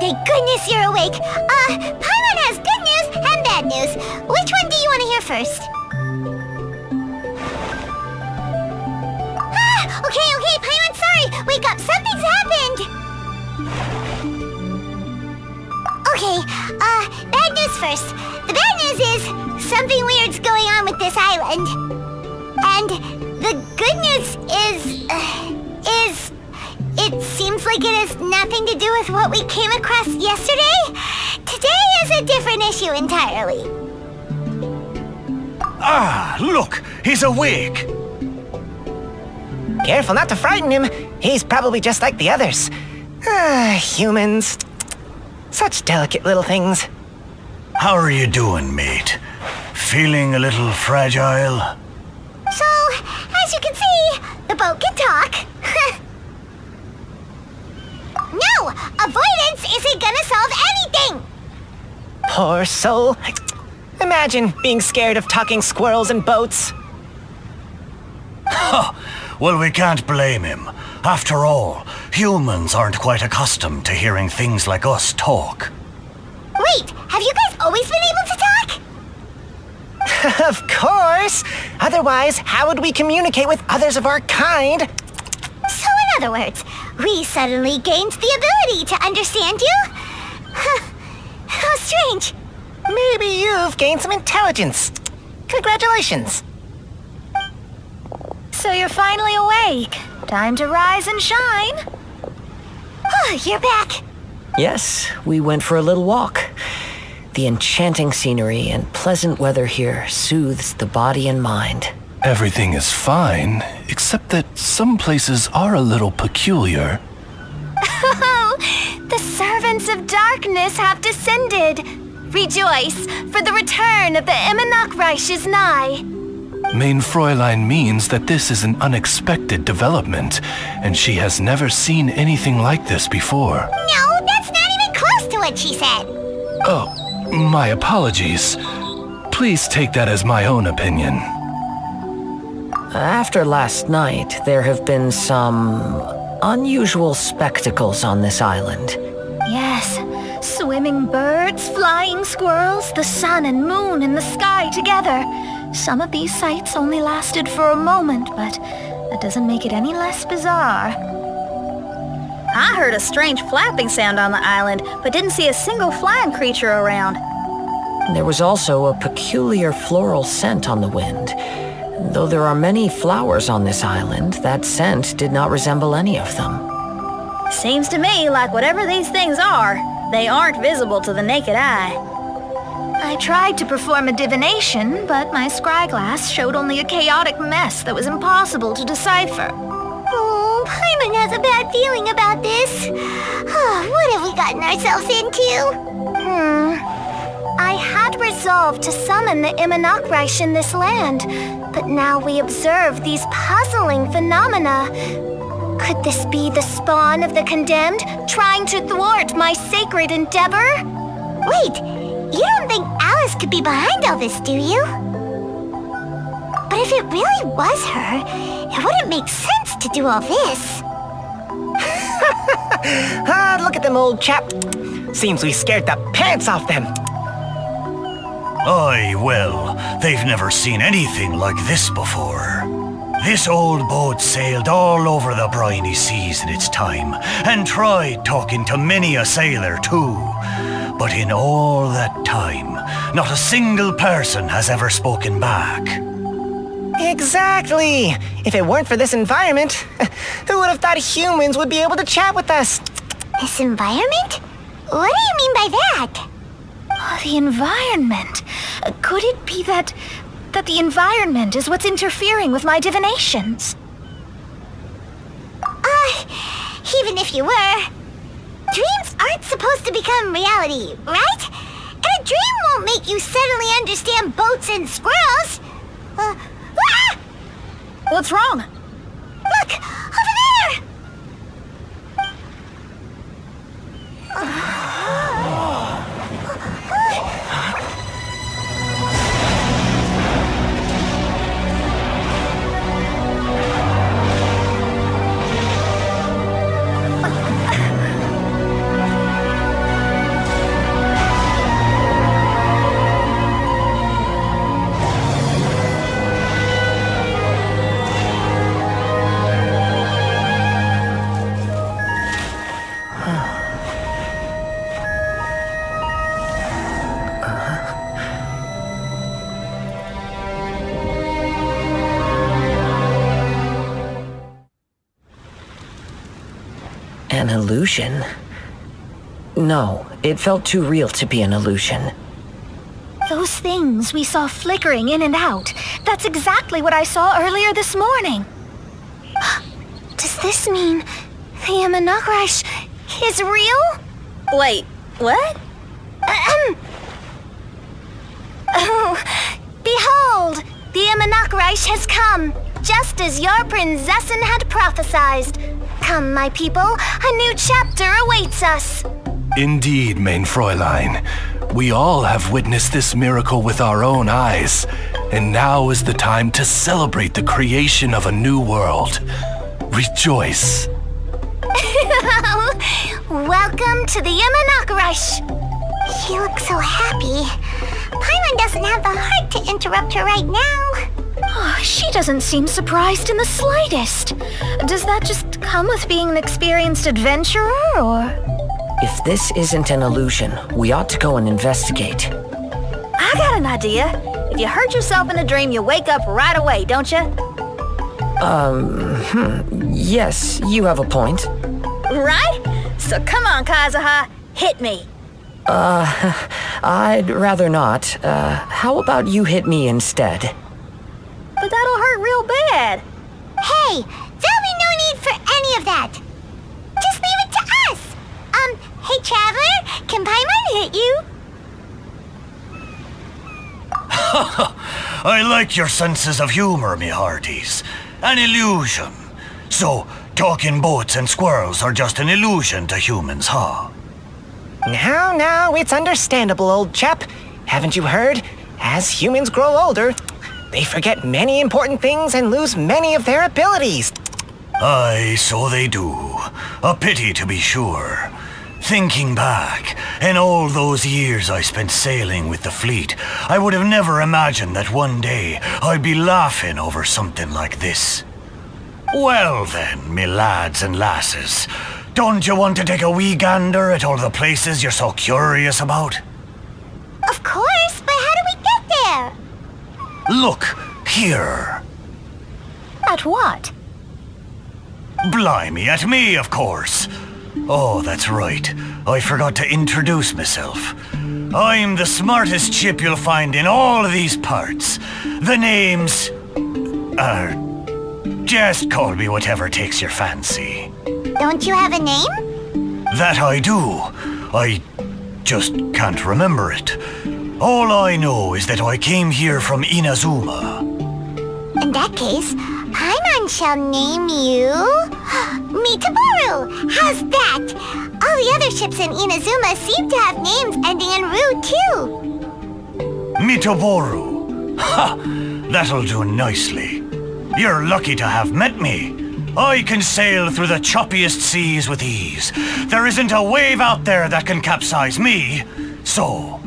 Thank goodness you're awake. Paimon has good news and bad news. Which one do you want to hear first? Okay, Paimon, sorry. Wake up, something's happened. Okay, bad news first. The bad news is something weird's going on with this island. And the good news is it seems like it has nothing to do with what we came across yesterday. Today is a different issue entirely. Ah, look, he's awake. Careful not to frighten him. He's probably just like the others. Humans. Such delicate little things. How are you doing, mate? Feeling a little fragile? So, as you can see, the boat can talk. No! Avoidance isn't gonna solve anything! Poor soul. Imagine being scared of talking squirrels and boats. Well, we can't blame him. After all, humans aren't quite accustomed to hearing things like us talk. Wait, have you guys always been able to talk? Of course! Otherwise, how would we communicate with others of our kind? So in other words, we suddenly gained the ability to understand you? How strange. Maybe you've gained some intelligence. Congratulations. So you're finally awake. Time to rise and shine. You're back. Yes, we went for a little walk. The enchanting scenery and pleasant weather here soothes the body and mind. Everything is fine, except that some places are a little peculiar. Oh, the servants of darkness have descended. Rejoice, for the return of the Immonok is nigh. Mein Fräulein means that this is an unexpected development, and she has never seen anything like this before. No, that's not even close to what she said. Oh, my apologies. Please take that as my own opinion. After last night, there have been some unusual spectacles on this island. Yes, swimming birds, flying squirrels, the sun and moon in the sky together. Some of these sights only lasted for a moment, but that doesn't make it any less bizarre. I heard a strange flapping sound on the island, but didn't see a single flying creature around. There was also a peculiar floral scent on the wind. Though there are many flowers on this island, that scent did not resemble any of them. Seems to me like whatever these things are, they aren't visible to the naked eye. I tried to perform a divination, but my scryglass showed only a chaotic mess that was impossible to decipher. Oh, Paimon has a bad feeling about this. What have we gotten ourselves into? I had resolved to summon the Immonok in this land, but now we observe these puzzling phenomena. Could this be the spawn of the condemned, trying to thwart my sacred endeavor? Wait, you don't think Alice could be behind all this, do you? But if it really was her, it wouldn't make sense to do all this. Look at them, old chap. Seems we scared the pants off them. Aye, well, they've never seen anything like this before. This old boat sailed all over the briny seas in its time, and tried talking to many a sailor too. But in all that time, not a single person has ever spoken back. Exactly. If it weren't for this environment, who would have thought humans would be able to chat with us? This environment? What do you mean by that? The environment. Could it be that the environment is what's interfering with my divinations? Even if you were, dreams aren't supposed to become reality, right? And a dream won't make you suddenly understand boats and squirrels. What's wrong? Look, over there! An illusion? No, it felt too real to be an illusion. Those things we saw flickering in and out, that's exactly what I saw earlier this morning. Does this mean the Imanakrish is real? Wait, what? Oh, behold! The Imanakrish has come, just as your Prinzessin had prophesied. Come, my people, a new chapter awaits us. Indeed, Mein Fräulein. We all have witnessed this miracle with our own eyes, and now is the time to celebrate the creation of a new world. Rejoice. Welcome to the Imanakrish. She looks so happy. Paimon doesn't have the heart to interrupt her right now. Oh, she doesn't seem surprised in the slightest. Does that just come with being an experienced adventurer, or...? If this isn't an illusion, we ought to go and investigate. I got an idea. If you hurt yourself in a dream, you wake up right away, don't you? Yes, you have a point. Right? So come on, Kazuha, hit me. I'd rather not. How about you hit me instead? But that'll hurt real bad. Hey, there'll be no need for any of that. Just leave it to us. Hey, Traveler, can Paimon hit you? I like your senses of humor, me hearties. An illusion. So, talking boats and squirrels are just an illusion to humans, huh? Now, it's understandable, old chap. Haven't you heard? As humans grow older, they forget many important things and lose many of their abilities. Aye, so they do. A pity, to be sure. Thinking back, in all those years I spent sailing with the fleet, I would have never imagined that one day I'd be laughing over something like this. Well then, me lads and lasses, don't you want to take a wee gander at all the places you're so curious about? Of course, but how do we get there? Look, here. At what? Blimey, at me, of course. Oh, that's right. I forgot to introduce myself. I'm the smartest chip you'll find in all of these parts. The name's... just call me whatever takes your fancy. Don't you have a name? That I do. I just can't remember it. All I know is that I came here from Inazuma. In that case, Paimon shall name you... Mitaboru! How's that? All the other ships in Inazuma seem to have names ending in Ru, too. Mitaboru. Ha! That'll do nicely. You're lucky to have met me. I can sail through the choppiest seas with ease. There isn't a wave out there that can capsize me. So,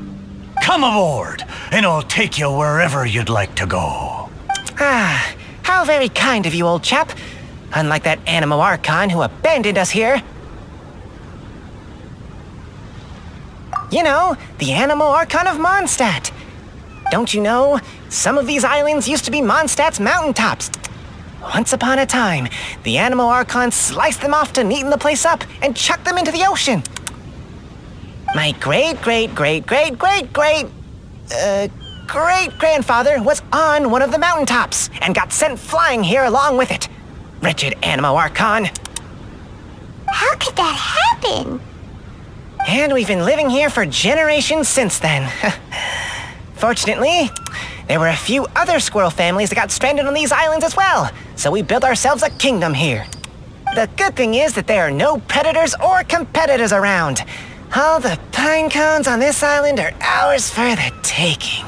come aboard, and I'll take you wherever you'd like to go. Ah, how very kind of you, old chap. Unlike that Animo Archon who abandoned us here. You know, the Animo Archon of Mondstadt. Don't you know, some of these islands used to be Mondstadt's mountaintops. Once upon a time, the Animo Archon sliced them off to neaten the place up and chucked them into the ocean. My great-grandfather was on one of the mountaintops and got sent flying here along with it. Wretched Animo Archon. How could that happen? And we've been living here for generations since then. Fortunately, there were a few other squirrel families that got stranded on these islands as well, so we built ourselves a kingdom here. The good thing is that there are no predators or competitors around. All the pine cones on this island are ours for the taking.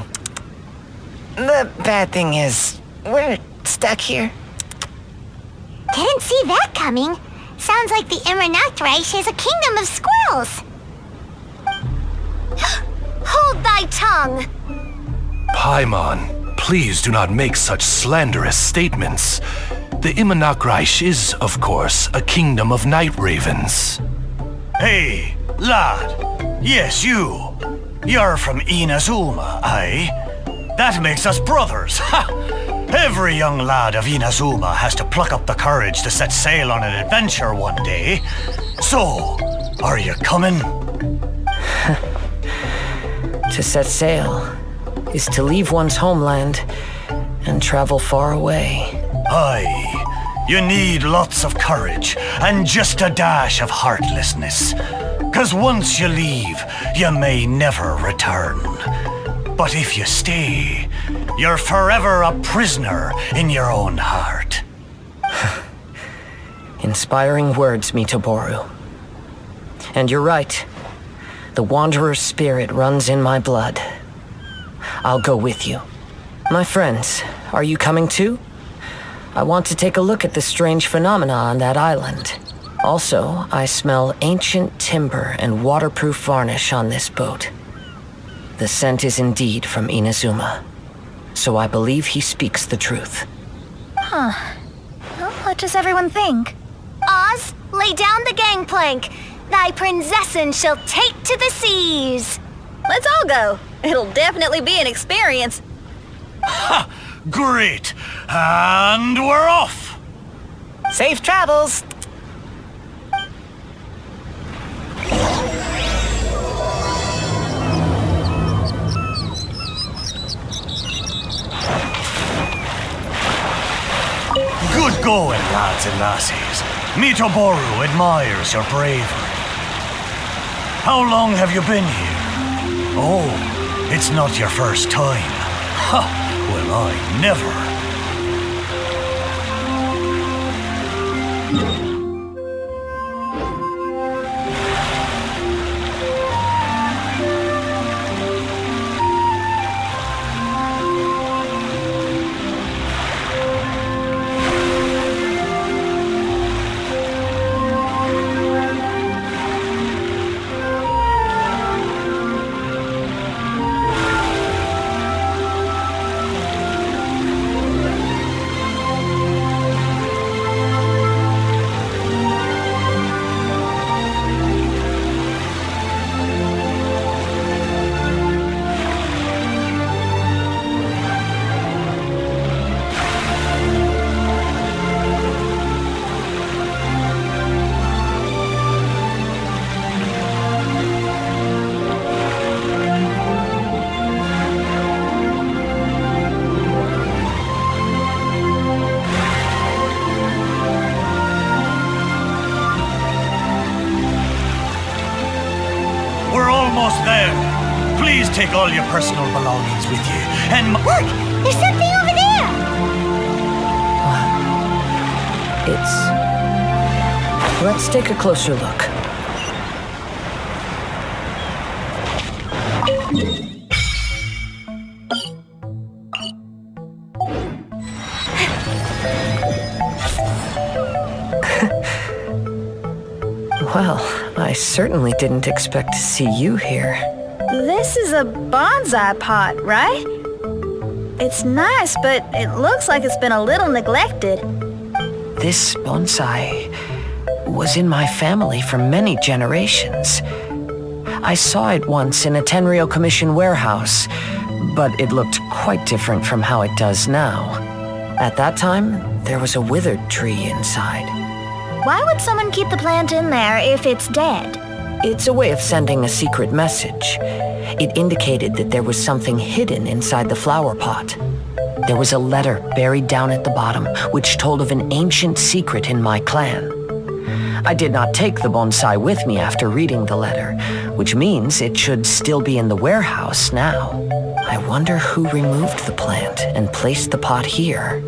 The bad thing is, we're stuck here. Didn't see that coming. Sounds like the Imanakrish is a kingdom of squirrels. Hold thy tongue! Paimon, please do not make such slanderous statements. The Imanakrish is, of course, a kingdom of night ravens. Hey, lad. Yes, you. You're from Inazuma, aye? That makes us brothers, ha! Every young lad of Inazuma has to pluck up the courage to set sail on an adventure one day. So, are you coming? To set sail is to leave one's homeland and travel far away. Aye, you need lots of courage and just a dash of heartlessness. 'Cause once you leave, you may never return. But if you stay, you're forever a prisoner in your own heart. Inspiring words, Mitoboru. And you're right. The Wanderer's spirit runs in my blood. I'll go with you. My friends, are you coming too? I want to take a look at the strange phenomena on that island. Also, I smell ancient timber and waterproof varnish on this boat. The scent is indeed from Inazuma, so I believe he speaks the truth. Well, what does everyone think? Oz, lay down the gangplank. Thy princessin shall take to the seas. Let's all go. It'll definitely be an experience. Ha! Great! And we're off! Safe travels! Good going, lads and lassies. Mitoboru admires your bravery. How long have you been here? Oh, it's not your first time. Ha! Well, I never. Almost there. Please take all your personal belongings with you. And Look! There's something over there! Let's take a closer look. Well, I certainly didn't expect to see you here. This is a bonsai pot, right? It's nice, but it looks like it's been a little neglected. This bonsai was in my family for many generations. I saw it once in a Tenryo Commission warehouse, but it looked quite different from how it does now. At that time, there was a withered tree inside. Why would someone keep the plant in there if it's dead? It's a way of sending a secret message. It indicated that there was something hidden inside the flower pot. There was a letter buried down at the bottom, which told of an ancient secret in my clan. I did not take the bonsai with me after reading the letter, which means it should still be in the warehouse now. I wonder who removed the plant and placed the pot here.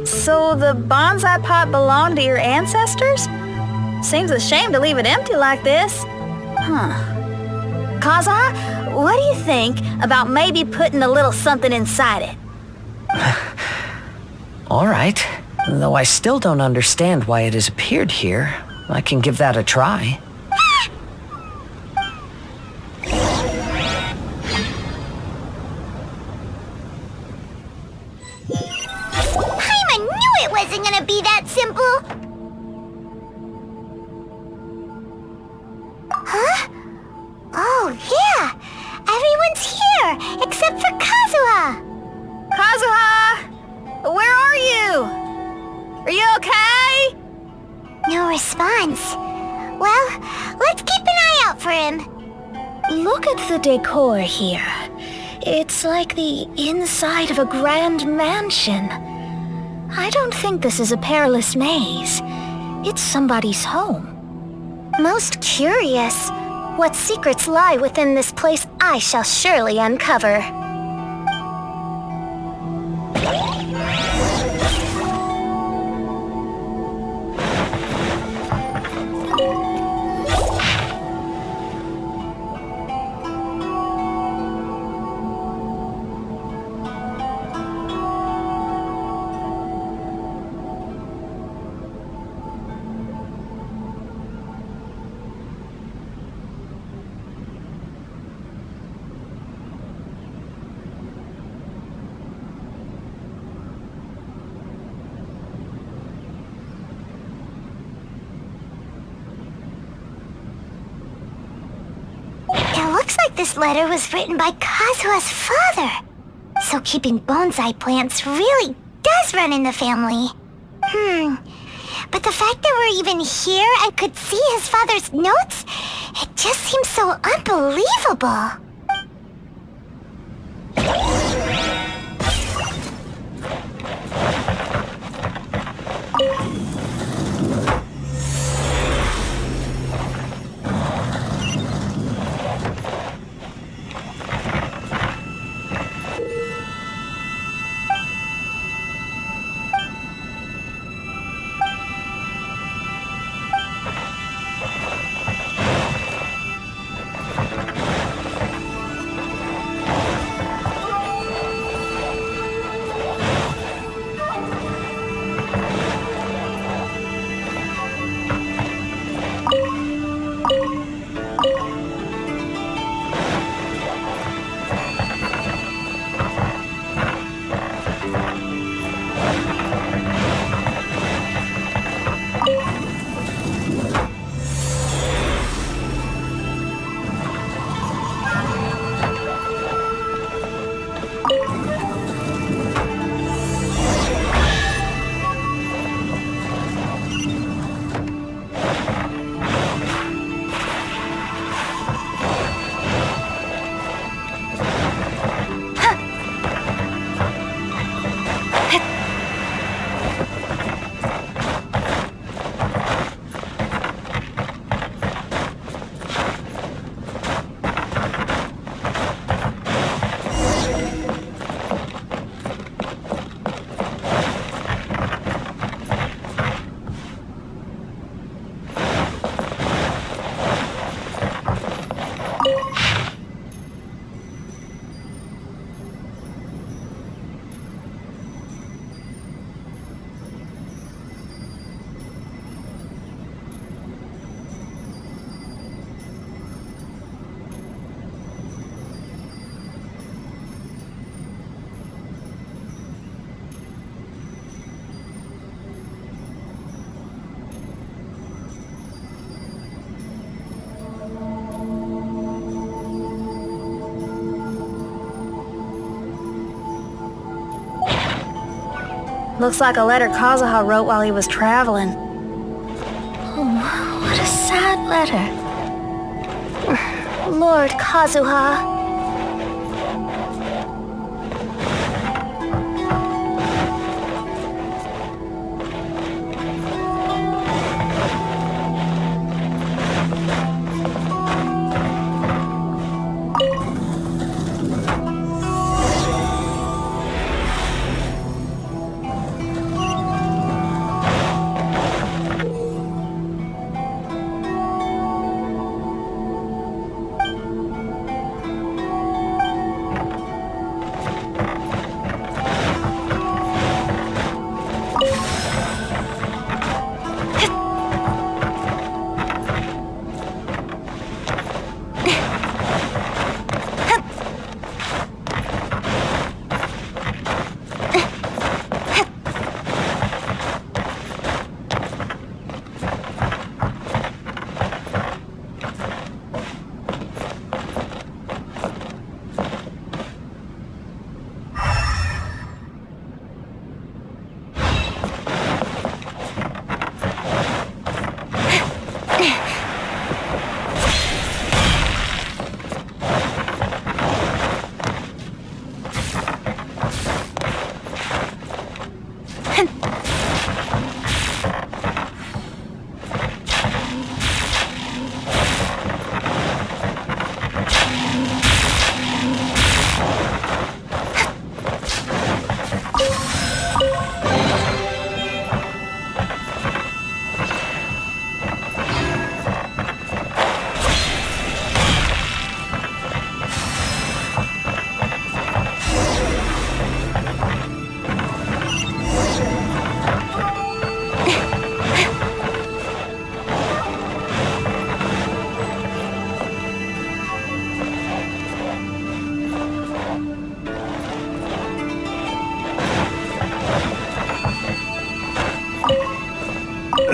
So the bonsai pot belonged to your ancestors? Seems a shame to leave it empty like this. Kazuha, what do you think about maybe putting a little something inside it? All right. Though I still don't understand why it has appeared here, I can give that a try. I knew it wasn't gonna be that simple! Huh? Oh, yeah! Everyone's here, except for Kazuha! Kazuha! response. Well, let's keep an eye out for him. Look at the decor here. It's like the inside of a grand mansion. I don't think this is a perilous maze. It's somebody's home. Most curious. What secrets lie within this place I shall surely uncover. It looks like this letter was written by Kazuha's father. So keeping bonsai plants really does run in the family. But the fact that we're even here and could see his father's notes, it just seems so unbelievable. Looks like a letter Kazuha wrote while he was traveling. Oh, what a sad letter. Lord Kazuha.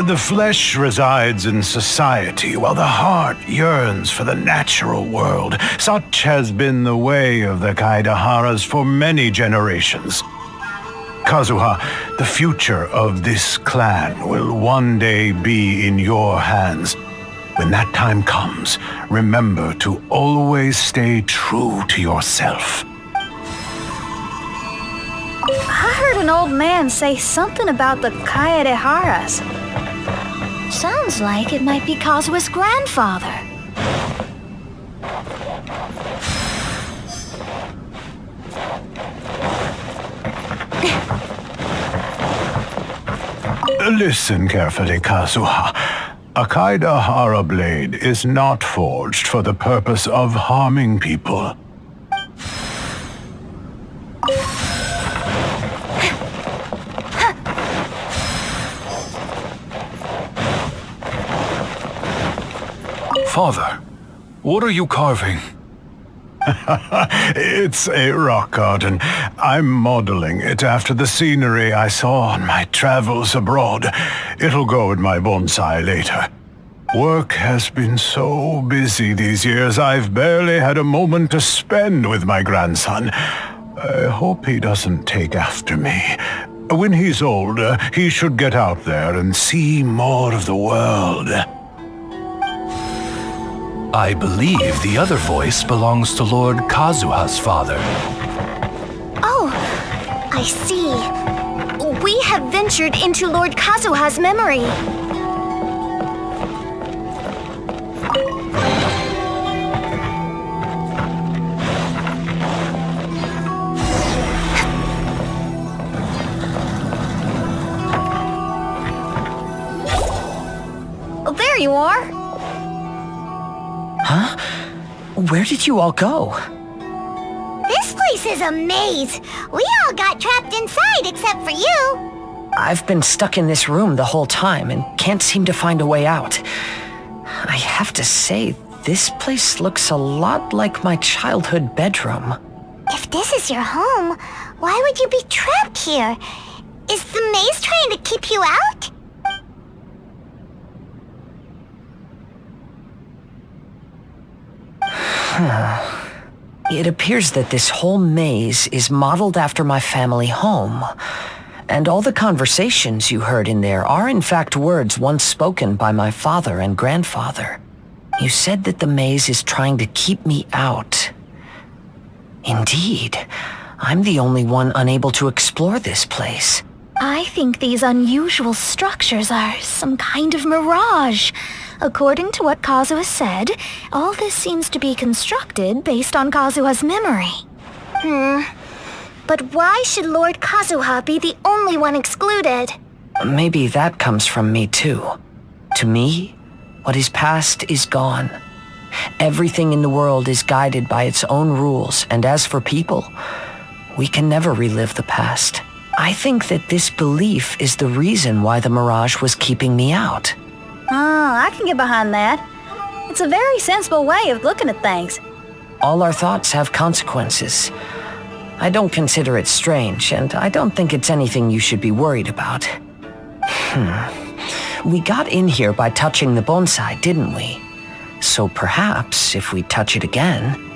The flesh resides in society, while the heart yearns for the natural world. Such has been the way of the Kaidaharas for many generations. Kazuha, the future of this clan will one day be in your hands. When that time comes, remember to always stay true to yourself. I heard an old man say something about the Kaidaharas. Sounds like it might be Kazuha's grandfather. Listen carefully, Kazuha. A Kaidahara blade is not forged for the purpose of harming people. Father, what are you carving? It's a rock garden. I'm modeling it after the scenery I saw on my travels abroad. It'll go in my bonsai later. Work has been so busy these years, I've barely had a moment to spend with my grandson. I hope he doesn't take after me. When he's older, he should get out there and see more of the world. I believe the other voice belongs to Lord Kazuha's father. Oh, I see. We have ventured into Lord Kazuha's memory. There you are. Huh? Where did you all go? This place is a maze. We all got trapped inside except for you. I've been stuck in this room the whole time and can't seem to find a way out. I have to say, this place looks a lot like my childhood bedroom. If this is your home, why would you be trapped here? Is the maze trying to keep you out? It appears that this whole maze is modeled after my family home. And all the conversations you heard in there are in fact words once spoken by my father and grandfather. You said that the maze is trying to keep me out. Indeed, I'm the only one unable to explore this place. I think these unusual structures are some kind of mirage. According to what Kazuha said, all this seems to be constructed based on Kazuha's memory. But why should Lord Kazuha be the only one excluded? Maybe that comes from me too. To me, what is past is gone. Everything in the world is guided by its own rules, and as for people, we can never relive the past. I think that this belief is the reason why the mirage was keeping me out. Oh, I can get behind that. It's a very sensible way of looking at things. All our thoughts have consequences. I don't consider it strange, and I don't think it's anything you should be worried about. We got in here by touching the bonsai, didn't we? So perhaps if we touch it again...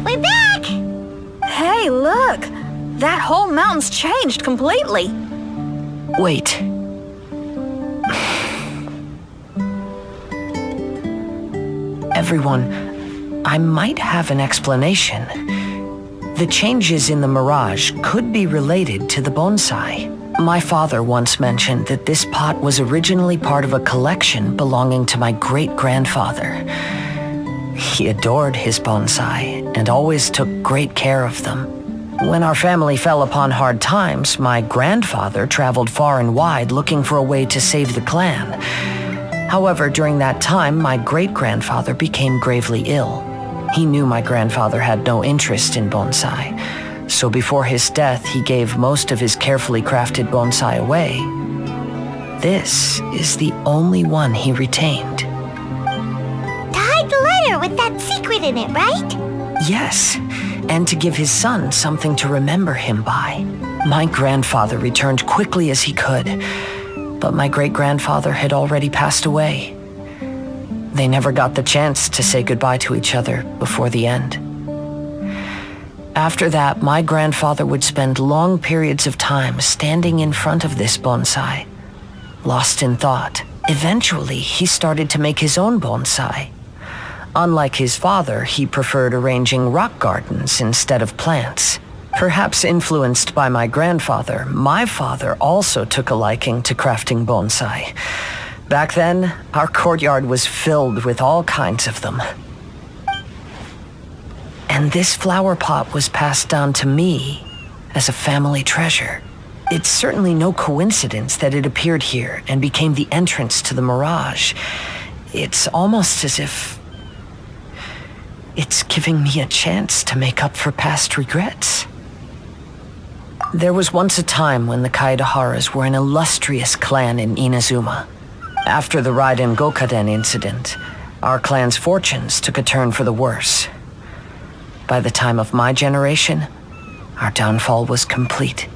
We're back! Hey, look! That whole mountain's changed completely. Wait. Everyone, I might have an explanation. The changes in the mirage could be related to the bonsai. My father once mentioned that this pot was originally part of a collection belonging to my great-grandfather. He adored his bonsai and always took great care of them. When our family fell upon hard times, my grandfather traveled far and wide looking for a way to save the clan. However, during that time, my great-grandfather became gravely ill. He knew my grandfather had no interest in bonsai, so before his death, he gave most of his carefully crafted bonsai away. This is the only one he retained. fire with that secret in it, right? Yes, and to give his son something to remember him by. My grandfather returned quickly as he could, but my great-grandfather had already passed away. They never got the chance to say goodbye to each other before the end. After that, my grandfather would spend long periods of time standing in front of this bonsai, lost in thought. Eventually, he started to make his own bonsai. Unlike his father, he preferred arranging rock gardens instead of plants. Perhaps influenced by my grandfather, my father also took a liking to crafting bonsai. Back then, our courtyard was filled with all kinds of them. And this flower pot was passed down to me as a family treasure. It's certainly no coincidence that it appeared here and became the entrance to the Mirage. It's almost as if it's giving me a chance to make up for past regrets. There was once a time when the Kaidaharas were an illustrious clan in Inazuma. After the Raiden Gokaden incident, our clan's fortunes took a turn for the worse. By the time of my generation, our downfall was complete.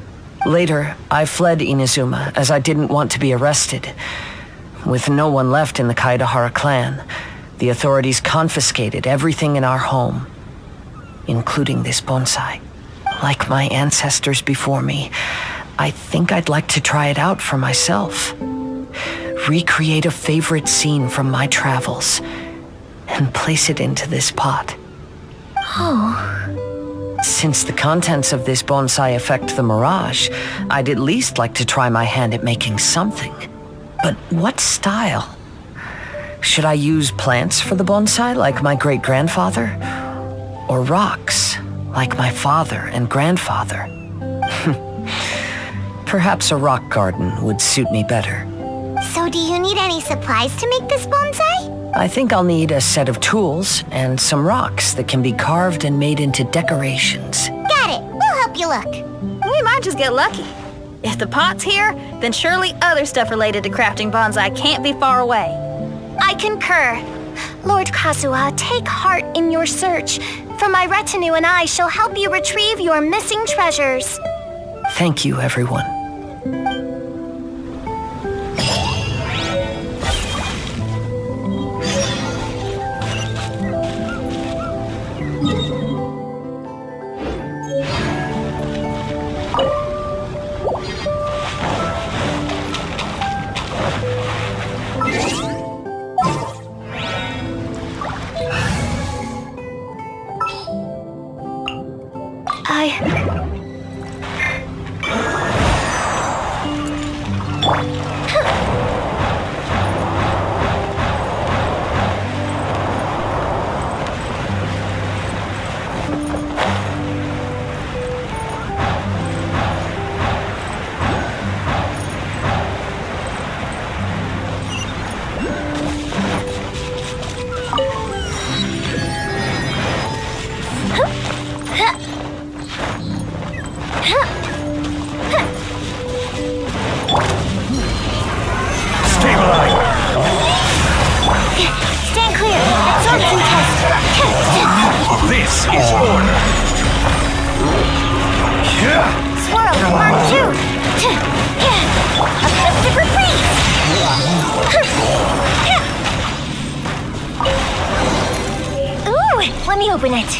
Later, I fled Inazuma as I didn't want to be arrested. With no one left in the Kaidahara clan, the authorities confiscated everything in our home, including this bonsai. Like my ancestors before me, I think I'd like to try it out for myself. Recreate a favorite scene from my travels and place it into this pot. Oh. Since the contents of this bonsai affect the Mirage, I'd at least like to try my hand at making something. But what style? Should I use plants for the bonsai like my great-grandfather? Or rocks like my father and grandfather? Perhaps a rock garden would suit me better. So do you need any supplies to make this bonsai? I think I'll need a set of tools and some rocks that can be carved and made into decorations. Got it. We'll help you look. We might just get lucky. If the pot's here, then surely other stuff related to crafting bonsai can't be far away. I concur. Lord Kazuha, take heart in your search, for my retinue and I shall help you retrieve your missing treasures. Thank you, everyone. This is order. Swirl, Mark 2. Objective reprieve. Ooh, let me open it.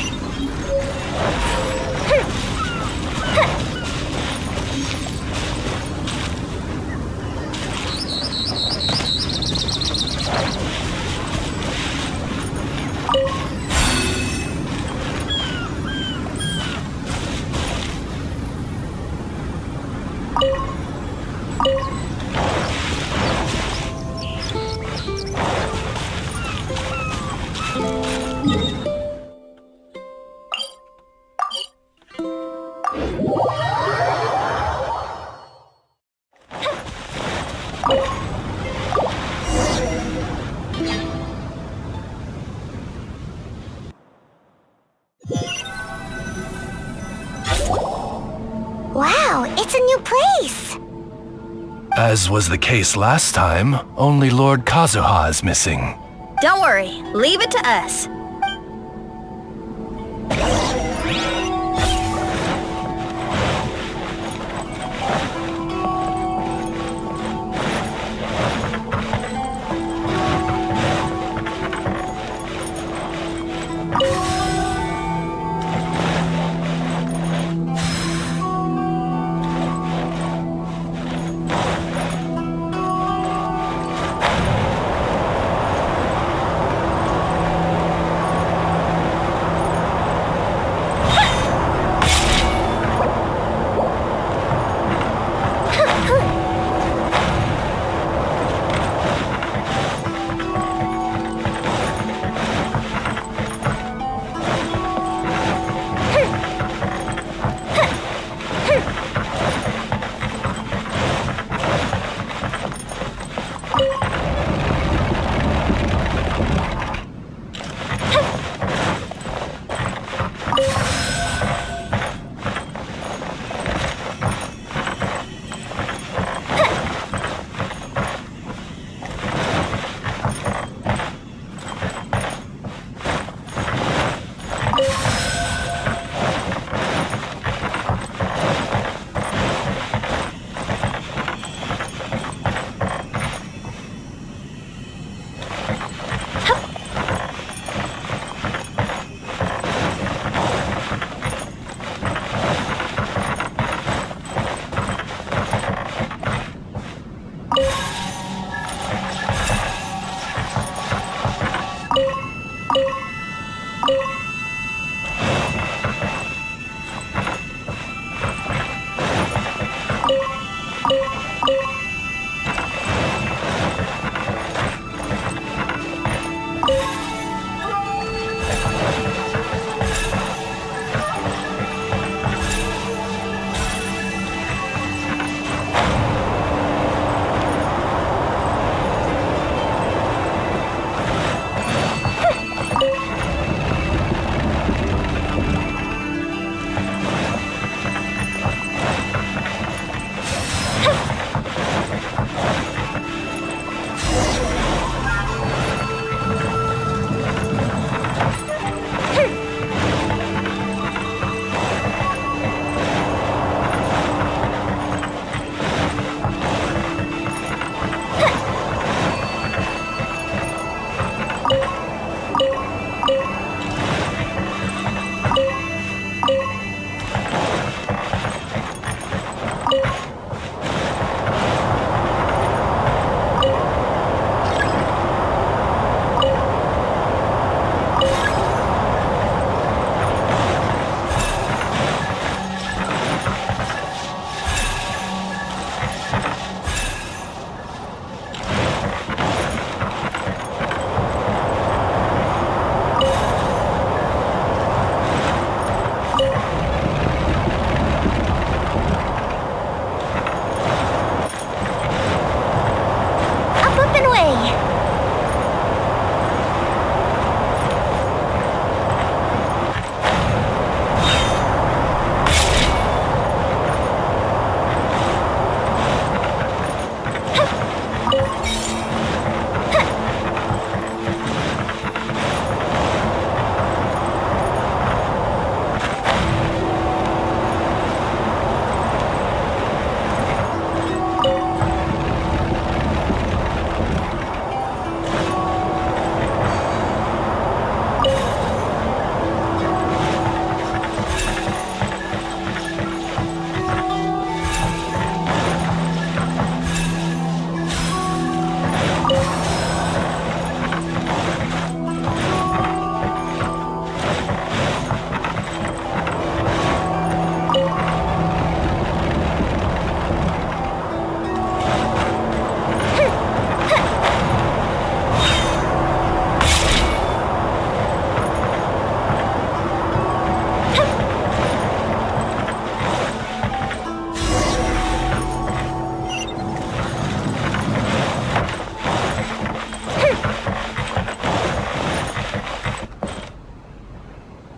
Wow, it's a new place! As was the case last time, only Lord Kazuha is missing. Don't worry, leave it to us.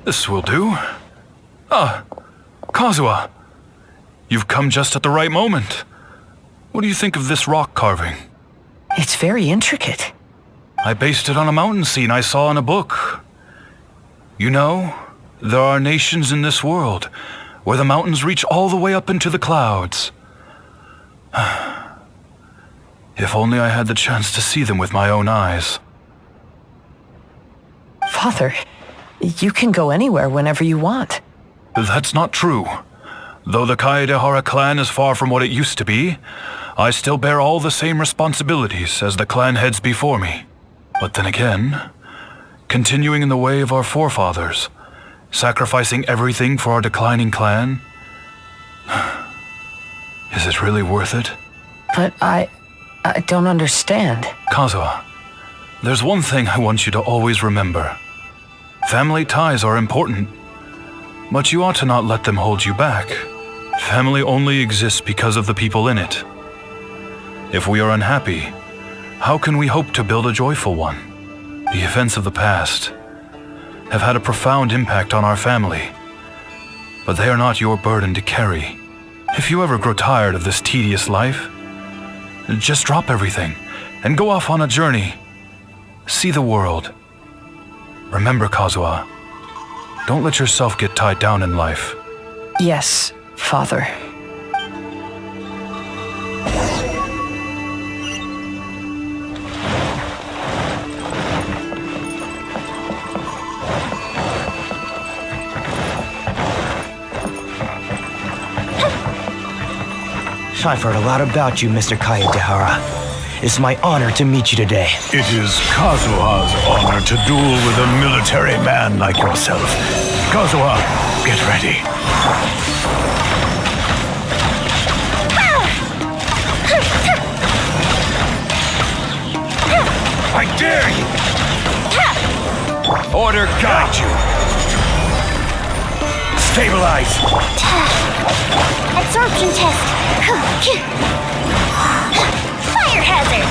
This will do. Ah, Kazuha. You've come just at the right moment. What do you think of this rock carving? It's very intricate. I based it on a mountain scene I saw in a book. You know, There are nations in this world where the mountains reach all the way up into the clouds. If only I had the chance to see them with my own eyes. Father, you can go anywhere whenever you want. That's not true. Though the Kaedehara clan is far from what it used to be, I still bear all the same responsibilities as the clan heads before me. But then again, continuing in the way of our forefathers, sacrificing everything for our declining clan, is it really worth it? But I don't understand. Kazuha, there's one thing I want you to always remember. Family ties are important, but you ought to not let them hold you back. Family only exists because of the people in it. If we are unhappy, how can we hope to build a joyful one? The events of the past have had a profound impact on our family, but they are not your burden to carry. If you ever grow tired of this tedious life, just drop everything and go off on a journey. See the world. Remember, Kazuha, don't let yourself get tied down in life. Yes, Father. I've heard a lot about you, Mr. Kaedehara. It's my honor to meet you today. It is Kazuha's honor to duel with a military man like yourself. Kazuha, get ready. I dare you! Order guide you! Stabilize! Absorption test. Fire hazard.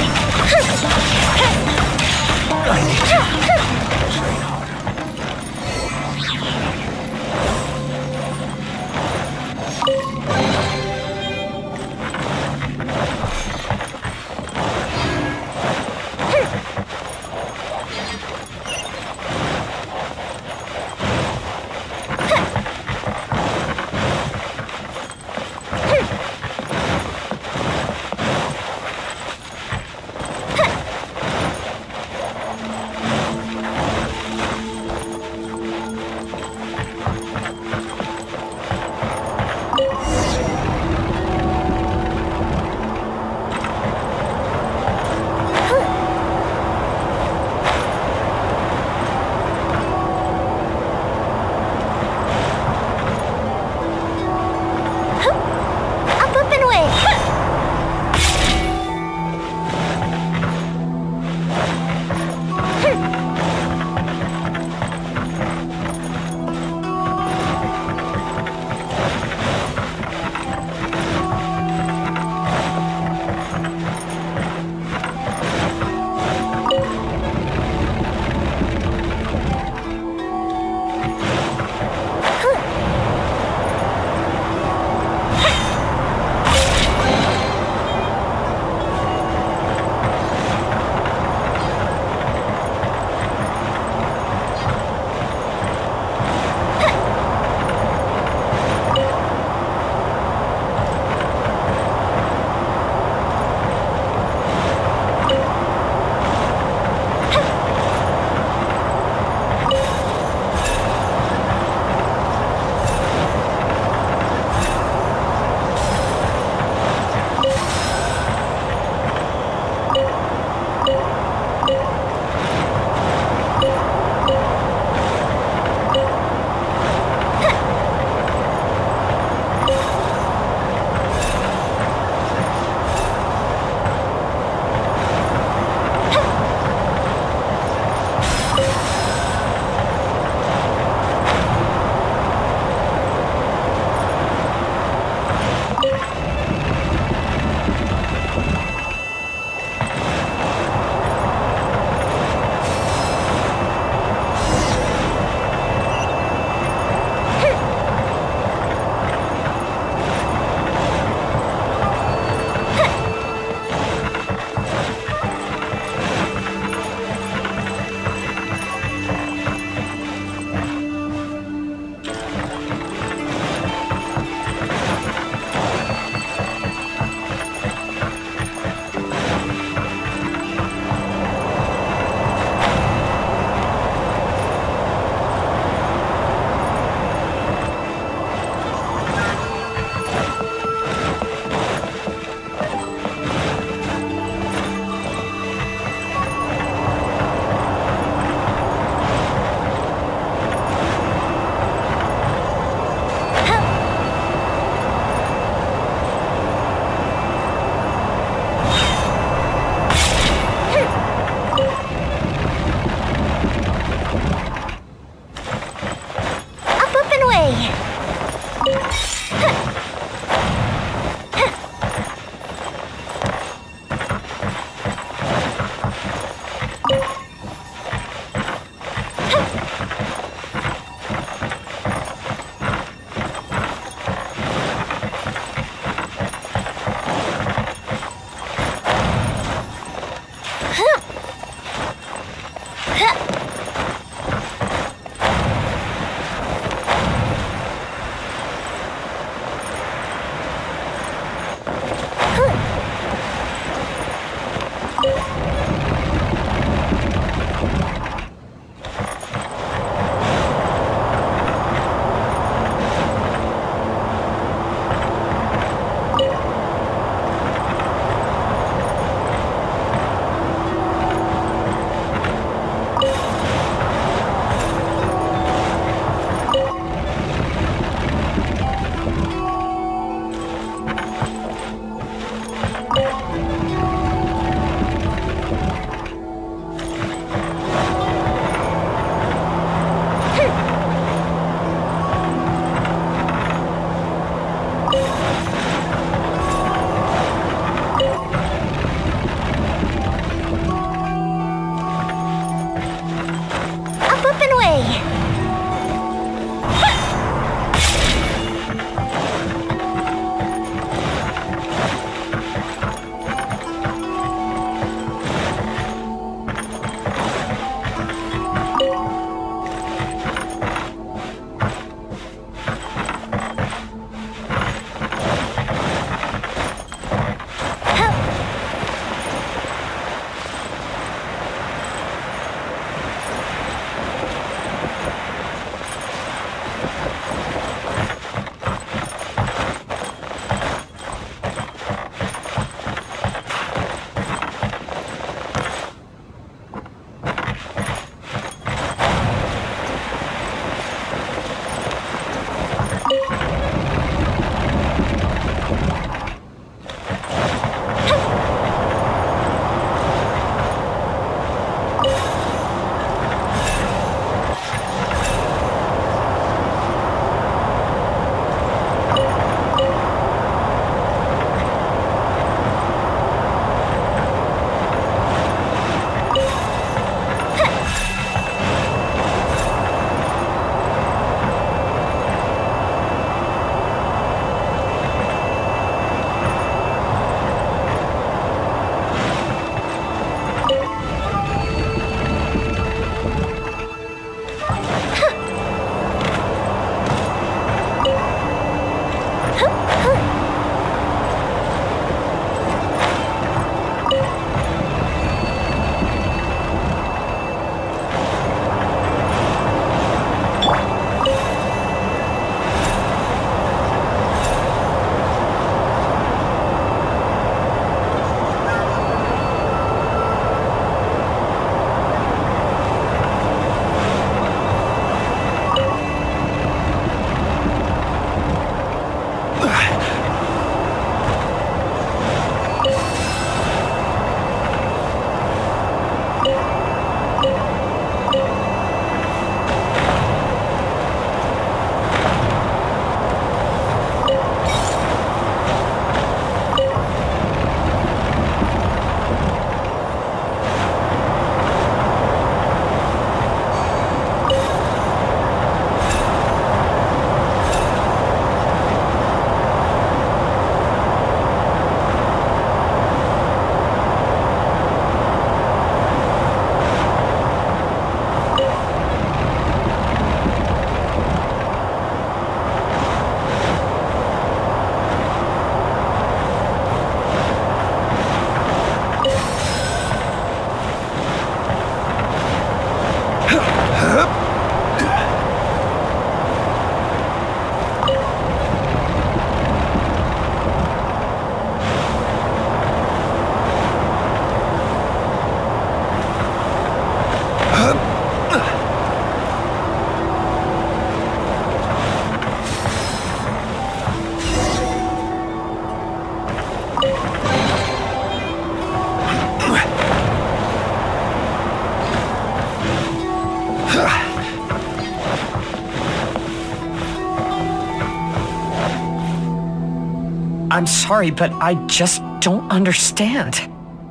I'm sorry, but I just don't understand.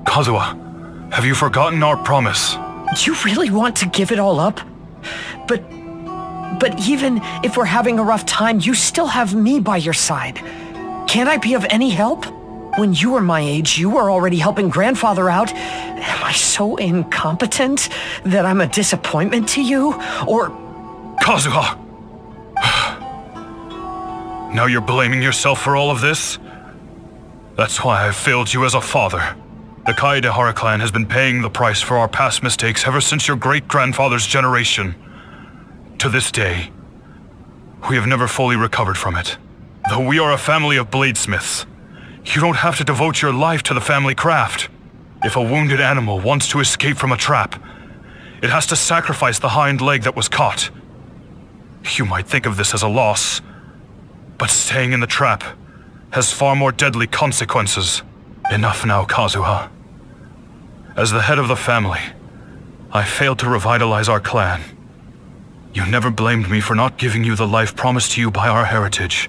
Kazuha, have you forgotten our promise? You really want to give it all up? But even if we're having a rough time, you still have me by your side. Can't I be of any help? When you were my age, you were already helping grandfather out. Am I so incompetent that I'm a disappointment to you? Or... Kazuha! Now you're blaming yourself for all of this? That's why I've failed you as a father. The Kaedehara clan has been paying the price for our past mistakes ever since your great-grandfather's generation. To this day, we have never fully recovered from it. Though we are a family of bladesmiths, you don't have to devote your life to the family craft. If a wounded animal wants to escape from a trap, it has to sacrifice the hind leg that was caught. You might think of this as a loss, but staying in the trap has far more deadly consequences. Enough now, Kazuha. As the head of the family, I failed to revitalize our clan. You never blamed me for not giving you the life promised to you by our heritage,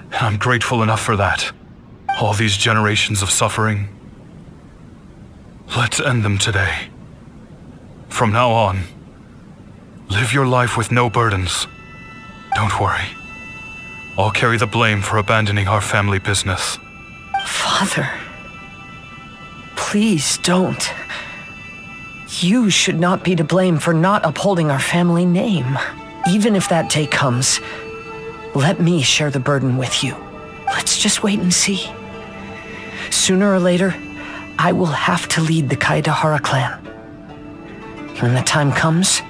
and I'm grateful enough for that. All these generations of suffering, let's end them today. From now on, live your life with no burdens. Don't worry. I'll carry the blame for abandoning our family business. Father, please don't. You should not be to blame for not upholding our family name. Even if that day comes, let me share the burden with you. Let's just wait and see. Sooner or later, I will have to lead the Kaedehara clan. When the time comes,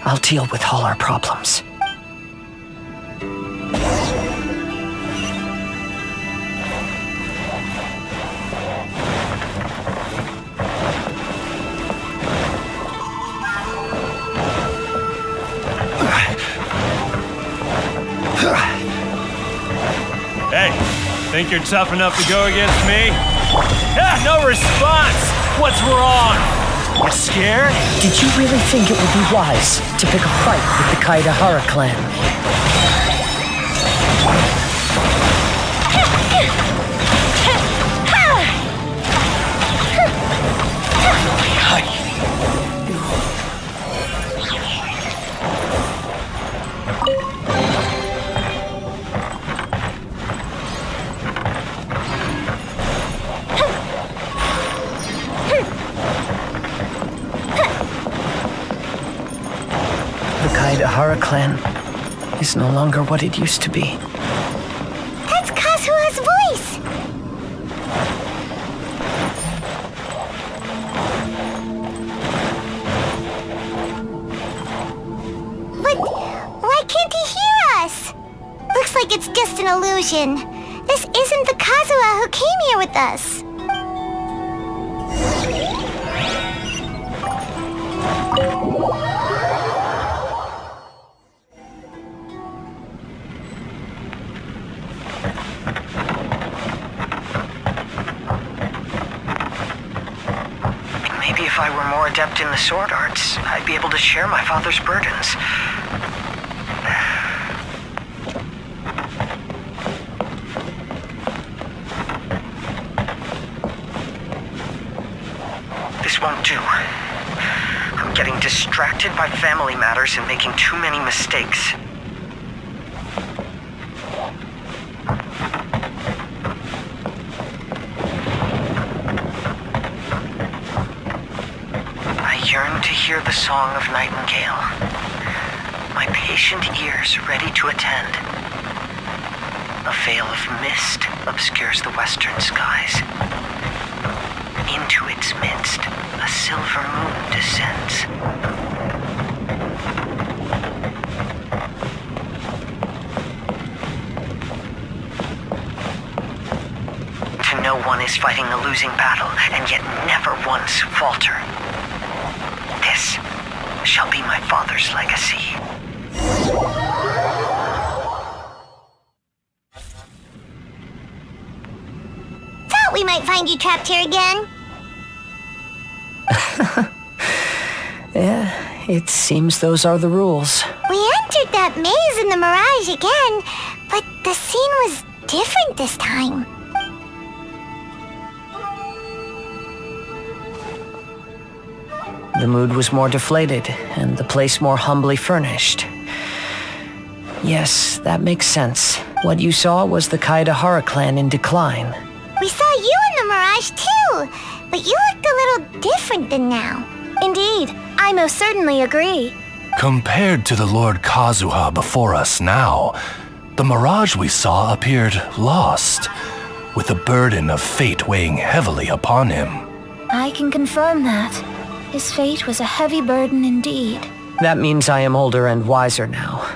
I'll deal with all our problems. Hey, think you're tough enough to go against me? Ah, no response! What's wrong? You scared? Did you really think it would be wise to pick a fight with the Kaedehara clan? The Kaedehara clan is no longer what it used to be. That's Kazuha's voice! But why can't he hear us? Looks like it's just an illusion. This isn't the Kazuha who came here with us. Maybe if I were more adept in the sword arts, I'd be able to share my father's burdens. This won't do. I'm getting distracted by family matters and making too many mistakes. I yearn to hear the song of nightingale. My patient ears ready to attend. A veil of mist obscures the western skies. Into its midst, a silver moon descends. To know one is fighting a losing battle, and yet never once falter. This shall be my father's legacy. Thought we might find you trapped here again. Yeah, it seems those are the rules. We entered that maze in the mirage again, but the scene was different this time. The mood was more deflated, and the place more humbly furnished. Yes, that makes sense. What you saw was the Kaedahara clan in decline. We saw you in the Mirage too, but you looked a little different than now. Indeed, I most certainly agree. Compared to the Lord Kazuha before us now, the mirage we saw appeared lost, with the burden of fate weighing heavily upon him. I can confirm that. His fate was a heavy burden indeed. That means I am older and wiser now.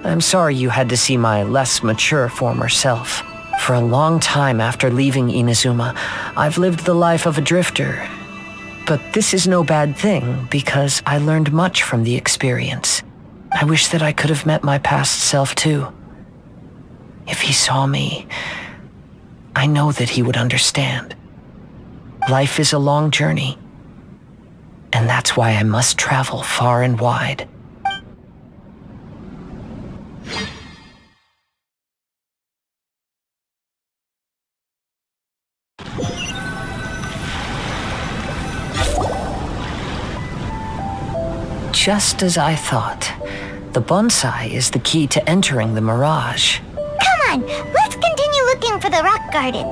I'm sorry you had to see my less mature former self. For a long time after leaving Inazuma, I've lived the life of a drifter. But this is no bad thing, because I learned much from the experience. I wish that I could have met my past self too. If he saw me, I know that he would understand. Life is a long journey, and that's why I must travel far and wide. Just as I thought, the bonsai is the key to entering the mirage. Come on, let's continue looking for the rock garden.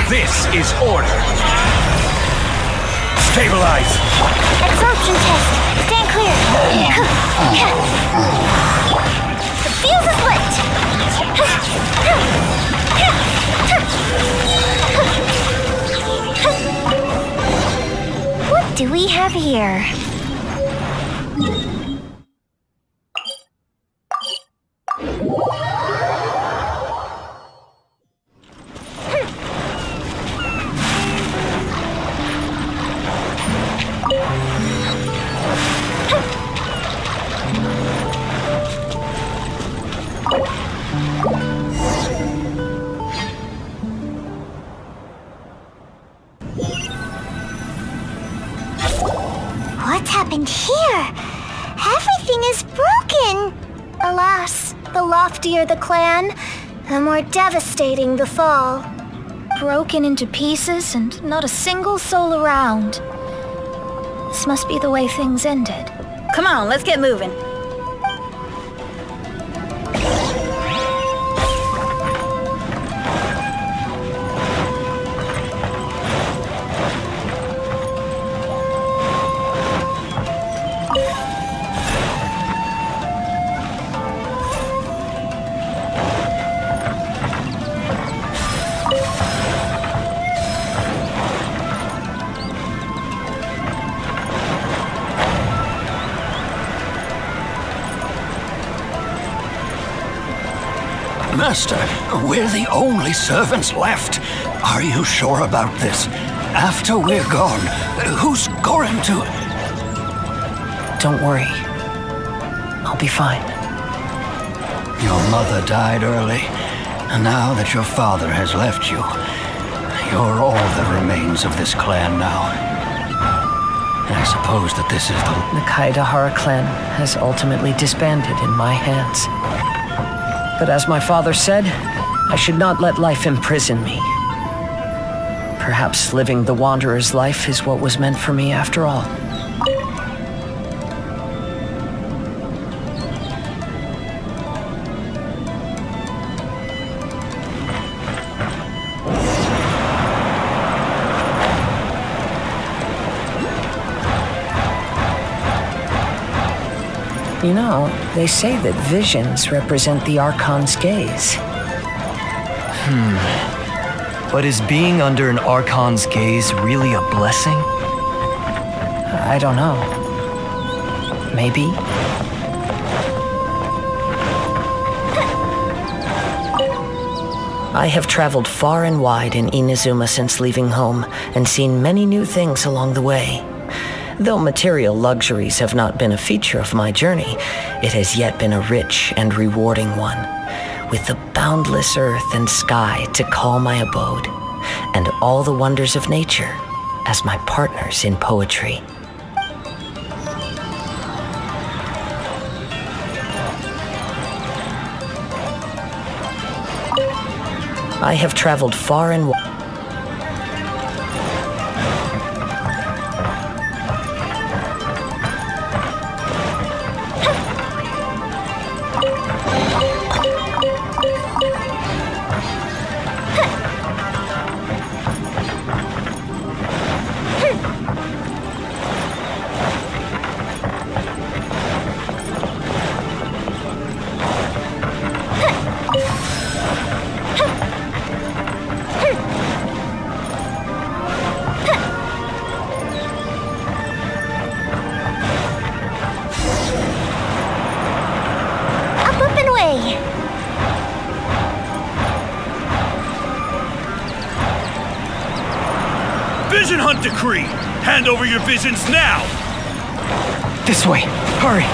This is order. Stabilize. Absorption test. Stand clear. The fuse is lit. What do we have here? What's happened here? Everything is broken. Alas, the loftier the clan, the more devastating the fall. Broken into pieces and not a single soul around. This must be the way things ended. Come on, let's get moving. Master, we're the only servants left. Are you sure about this? After we're gone, who's going to... Don't worry. I'll be fine. Your mother died early, and now that your father has left you, you're all that remains of this clan now. I suppose that this is The Kaedahara clan has ultimately disbanded in my hands. But as my father said, I should not let life imprison me. Perhaps living the wanderer's life is what was meant for me after all. You know, they say that visions represent the Archon's gaze. But is being under an Archon's gaze really a blessing? I don't know. Maybe? I have traveled far and wide in Inazuma since leaving home, and seen many new things along the way. Though material luxuries have not been a feature of my journey, it has yet been a rich and rewarding one, with the boundless earth and sky to call my abode, and all the wonders of nature as my partners in poetry. I have traveled far and wide. Vision Hunt Decree! Hand over your visions now! This way! Hurry!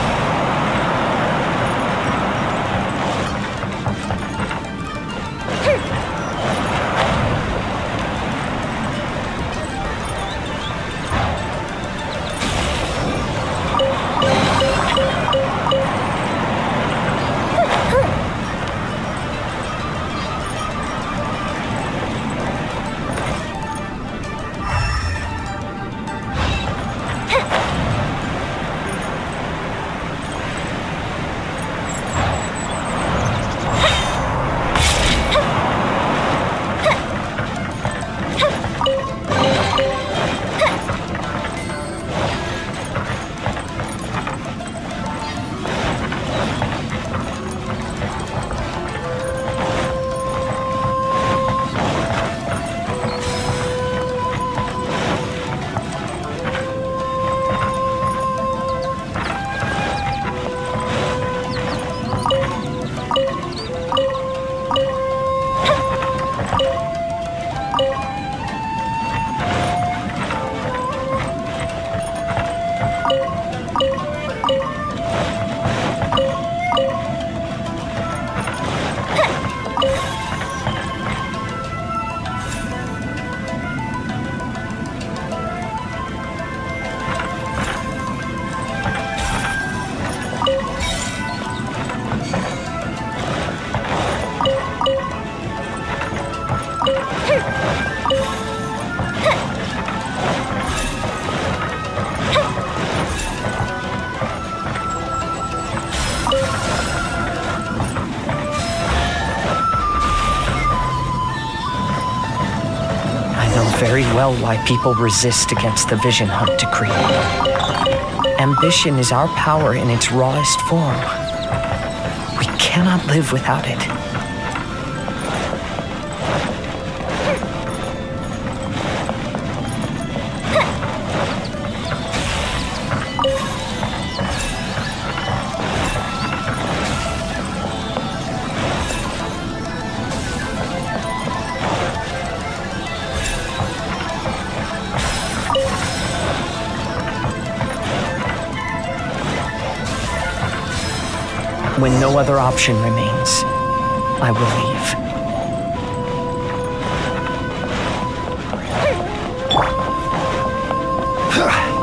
Very well why people resist against the Vision Hunt Decree. Ambition is our power in its rawest form. We cannot live without it. When no other option remains, I will leave.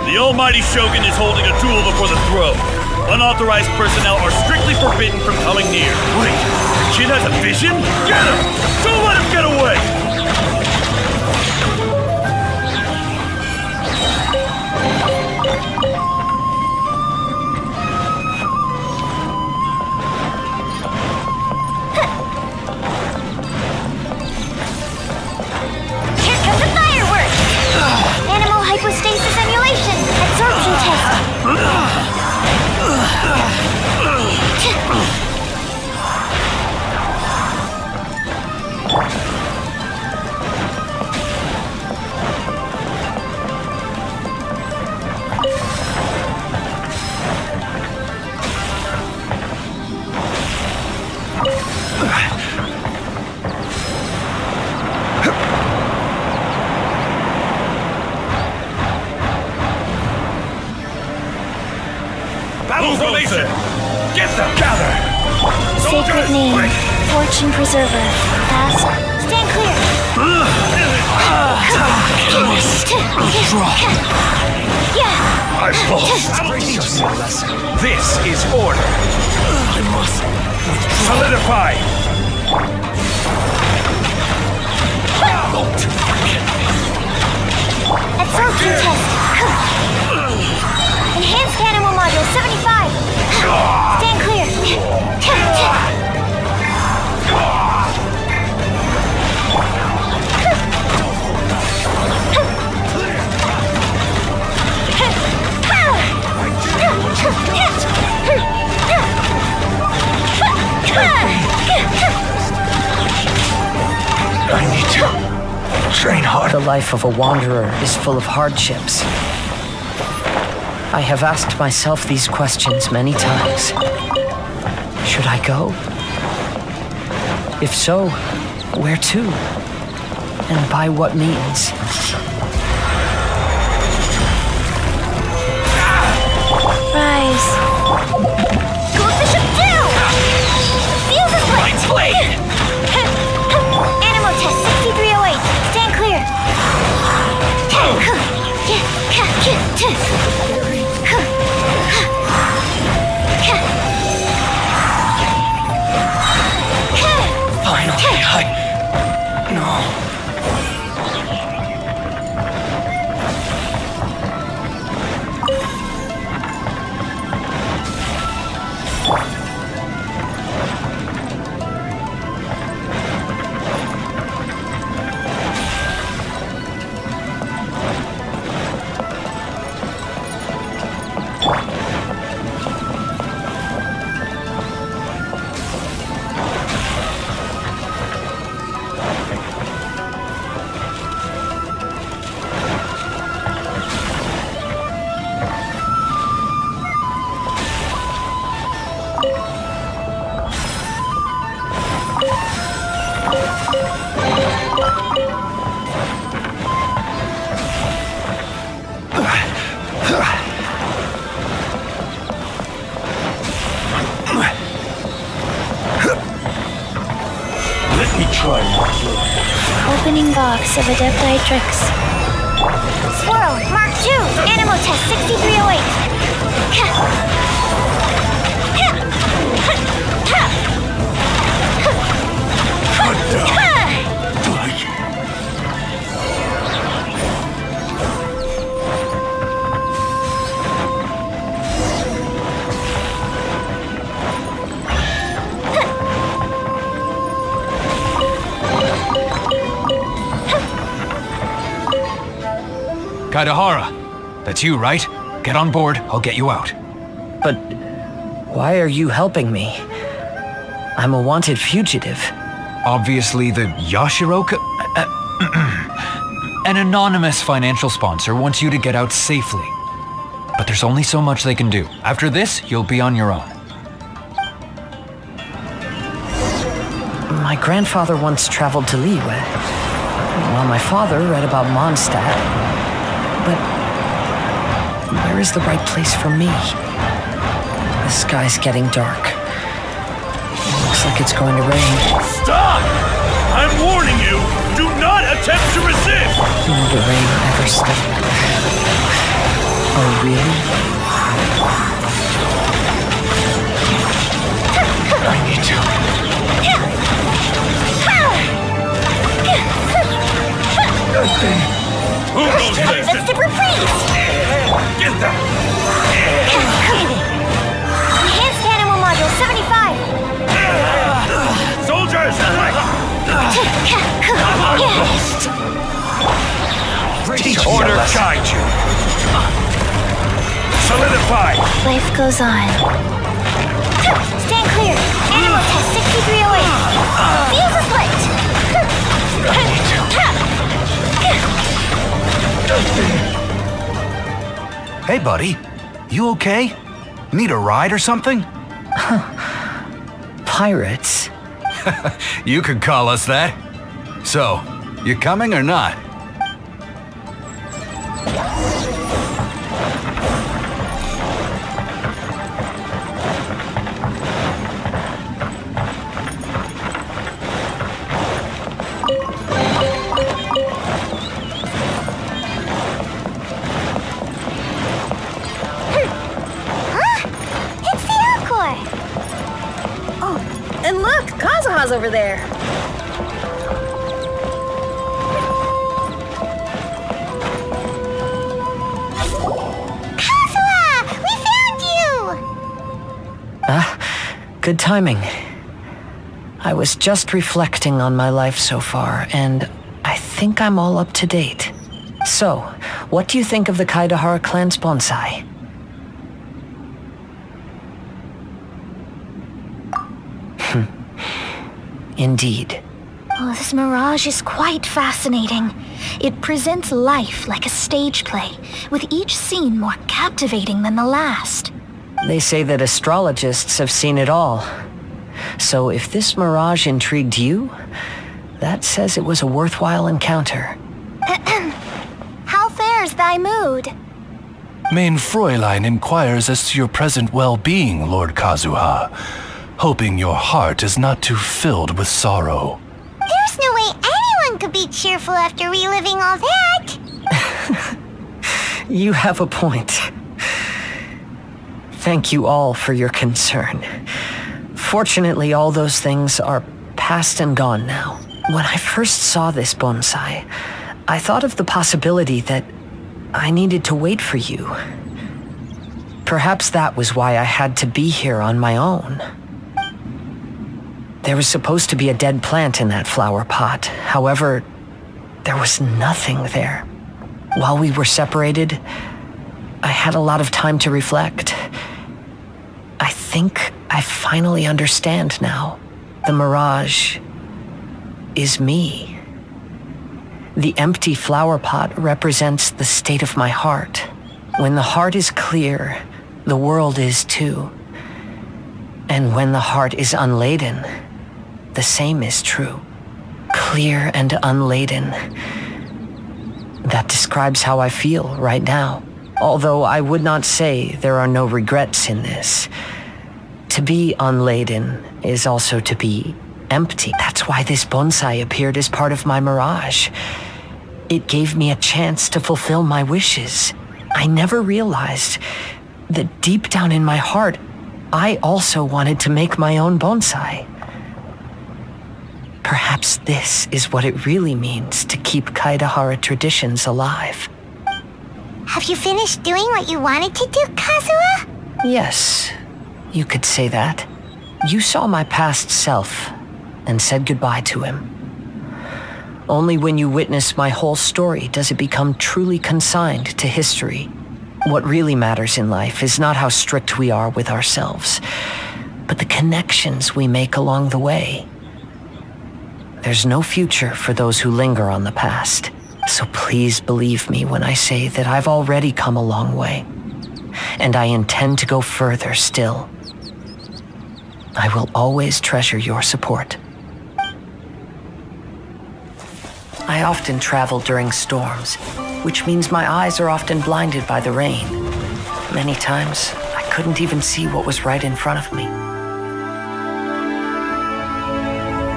The Almighty Shogun is holding a duel before the throne. Unauthorized personnel are strictly forbidden from coming near. Wait, the kid has a vision? Get him! Don't let him get away! Hypostasis emulation! Absorption test! Battle formation! Get them! Gather! Sacred name, Fortune Preserver. Pass. Stand clear. I've lost. This is order. I must solidify. Absorption test. Enhanced animal module 75. Stand clear. I need to train hard. The life of a wanderer is full of hardships. I have asked myself these questions many times. Should I go? If so, where to? And by what means? Rise. Go Bishop down! Feel the blade! Animal test 6308. Stand clear. Finally, No. Opening box of Adepti Tricks. Swirl, Mark 2, Animal Test 6308. Kazuha, that's you, right? Get on board, I'll get you out. But why are you helping me? I'm a wanted fugitive. Obviously the Yashiroka... An anonymous financial sponsor wants you to get out safely. But there's only so much they can do. After this, you'll be on your own. My grandfather once traveled to Liyue, while my father read about Mondstadt. But where is the right place for me? The sky's getting dark. It looks like it's going to rain. Stop! I'm warning you! Do not attempt to resist! Will the rain ever stop? Oh, really? I need to. Who goes next? Let's dip reprise! Get that! Enhanced Animal Module 75. Soldiers! Order guide you! Solidify! Life goes on. Stand clear. Animal Test 6308. Fuse is lit. Hey, buddy. You okay? Need a ride or something? Pirates? You could call us that. So, you coming or not? Oz over there. Kazuha! We found you! Good timing. I was just reflecting on my life so far, and I think I'm all up to date. So, what do you think of the Kaidahara clan's bonsai? Indeed. Oh, this mirage is quite fascinating. It presents life like a stage play, with each scene more captivating than the last. They say that astrologists have seen it all. So if this mirage intrigued you, that says it was a worthwhile encounter. How fares thy mood? Main Fräulein inquires as to your present well-being, Lord Kazuha, hoping your heart is not too filled with sorrow. There's no way anyone could be cheerful after reliving all that. You have a point. Thank you all for your concern. Fortunately, all those things are past and gone now. When I first saw this bonsai, I thought of the possibility that I needed to wait for you. Perhaps that was why I had to be here on my own. There was supposed to be a dead plant in that flower pot. However, there was nothing there. While we were separated, I had a lot of time to reflect. I think I finally understand now. The mirage is me. The empty flower pot represents the state of my heart. When the heart is clear, the world is too. And when the heart is unladen, the same is true. Clear and unladen. That describes how I feel right now. Although I would not say there are no regrets in this. To be unladen is also to be empty. That's why this bonsai appeared as part of my mirage. It gave me a chance to fulfill my wishes. I never realized that deep down in my heart, I also wanted to make my own bonsai. Perhaps this is what it really means to keep Kaidahara traditions alive. Have you finished doing what you wanted to do, Kazuha? Yes, you could say that. You saw my past self and said goodbye to him. Only when you witness my whole story does it become truly consigned to history. What really matters in life is not how strict we are with ourselves, but the connections we make along the way. There's no future for those who linger on the past, so please believe me when I say that I've already come a long way, and I intend to go further still. I will always treasure your support. I often travel during storms, which means my eyes are often blinded by the rain. Many times, I couldn't even see what was right in front of me.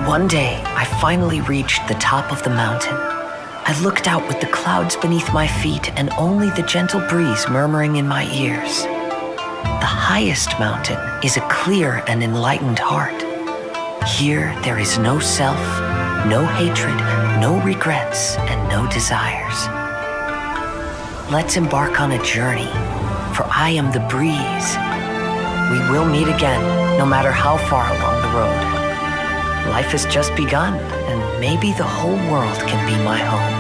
One day, I finally reached the top of the mountain. I looked out with the clouds beneath my feet and only the gentle breeze murmuring in my ears. The highest mountain is a clear and enlightened heart. Here, there is no self, no hatred, no regrets, and no desires. Let's embark on a journey, for I am the breeze. We will meet again, no matter how far along the road. Life has just begun, and maybe the whole world can be my home.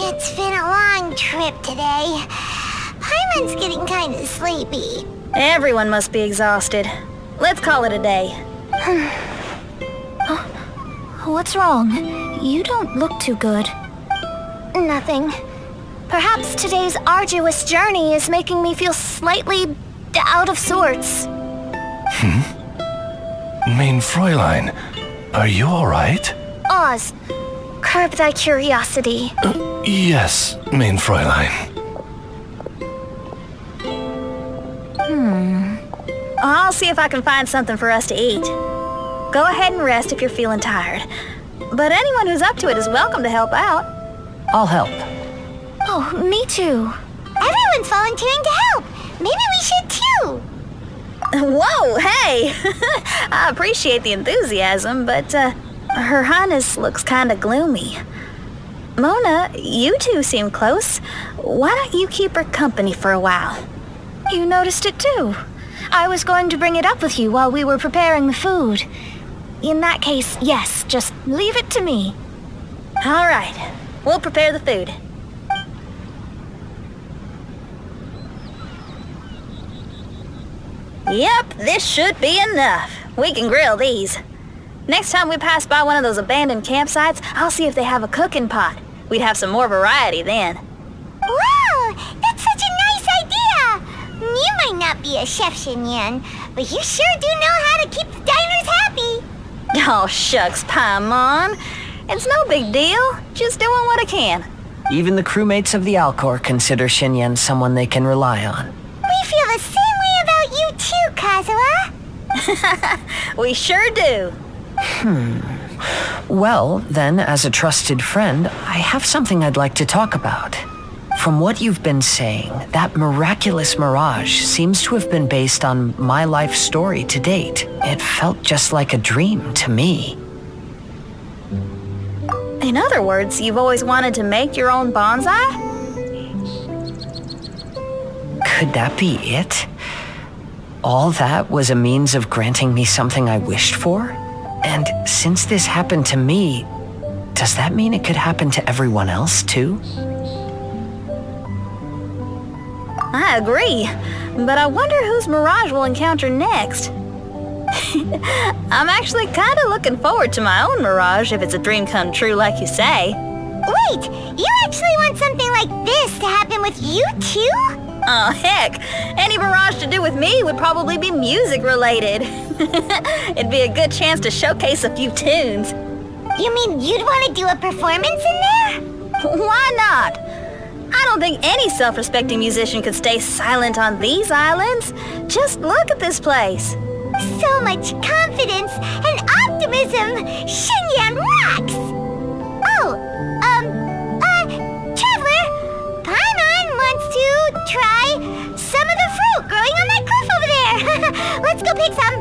It's been a long trip today. Paimon's getting kind of sleepy. Everyone must be exhausted. Let's call it a day. What's wrong? You don't look too good. Nothing. Perhaps today's arduous journey is making me feel slightly out of sorts. Main Fräulein, are you alright? Oz, curb thy curiosity. Yes, Main Fräulein. I'll see if I can find something for us to eat. Go ahead and rest if you're feeling tired. But anyone who's up to it is welcome to help out. I'll help. Oh, me too. Everyone's volunteering to help. Maybe we should too. Whoa, hey! I appreciate the enthusiasm, but Her Highness looks kinda gloomy. Mona, you two seem close. Why don't you keep her company for a while? You noticed it too. I was going to bring it up with you while we were preparing the food. In that case, yes, just leave it to me. All right, we'll prepare the food. Yep, this should be enough. We can grill these. Next time we pass by one of those abandoned campsites, I'll see if they have a cooking pot. We'd have some more variety then. Wow, that's such a nice idea! You might not be a chef, Xinyan, but you sure do know how to keep the diners happy. Oh, shucks, Paimon. It's no big deal. Just doing what I can. Even the crewmates of the Alcor consider Xinyan someone they can rely on. We feel the same way about you too, Kazuha. We sure do. Well, then, as a trusted friend, I have something I'd like to talk about. From what you've been saying, that miraculous mirage seems to have been based on my life story to date. It felt just like a dream to me. In other words, you've always wanted to make your own bonsai? Could that be it? All that was a means of granting me something I wished for? And since this happened to me, does that mean it could happen to everyone else too? I agree, but I wonder whose mirage we'll encounter next. I'm actually kind of looking forward to my own mirage if it's a dream come true like you say. Wait, you actually want something like this to happen with you too? Oh, heck. Any mirage to do with me would probably be music related. It'd be a good chance to showcase a few tunes. You mean you'd want to do a performance in there? Why not? I don't think any self-respecting musician could stay silent on these islands. Just look at this place. So much confidence and optimism. Xinyan rocks! Oh, Traveler, Paimon wants to try some of the fruit growing on that cliff over there. Let's go pick some.